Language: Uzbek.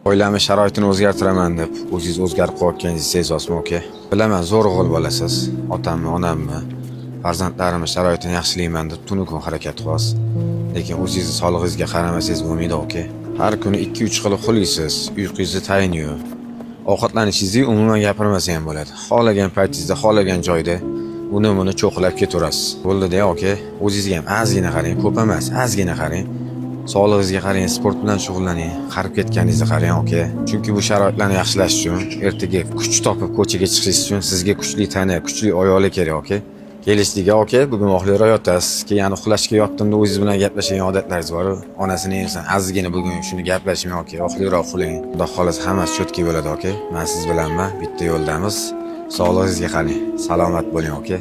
Oilamiz sharoitini o'zgartiraman deb o'zingiz o'zgarib qolayotganingizni sezyapsizmi, aka? Bilaman, zo'r o'g'il bolasiz. Otammi, onammi, farzandlarimni sharoitini yaxshilayman deb tunu kun harakat qilasiz. Lekin o'zingizning sog'lig'ingizga qaramasangiz bo'lmaydi, aka. Har kuni 2-3 qilib xuliysiz, uyqungizni tayinlab, ovqatlanishingizni umuman gapirmasa ham bo'ladi. Xohlagan paytingizda, xohlagan joyda uni cho'qlab ketaverasiz. Bo'ldi-da, aka. O'zingizga ham ozgina qarang, ko'p emas, ozgina qarang. Sog'lig'ingizga qarang, sport bilan shug'ullaning, qarib ketganingizni qarang, aka. Chunki bu sharoitlarni yaxshilash uchun, ertaga kuch topib ko'chaga chiqishingiz uchun sizga kuchli tana, kuchli oyoqlar kerak, aka. Kelishdiga, aka, bugun uxlayroq yotasiz. Keyin uxlashga yotdimda o'zingiz bilan gaplashgan odatlaringiz bor. Onasini inson azgina bugun shuni gaplashmang, aka. Uxlayroq uxlang. Xudo xolasa hammasi cho'tki bo'ladi, aka. Men siz bilanman, bitta yo'ldamiz. Sog'lig'ingizga qarang. Salomat bo'ling, aka.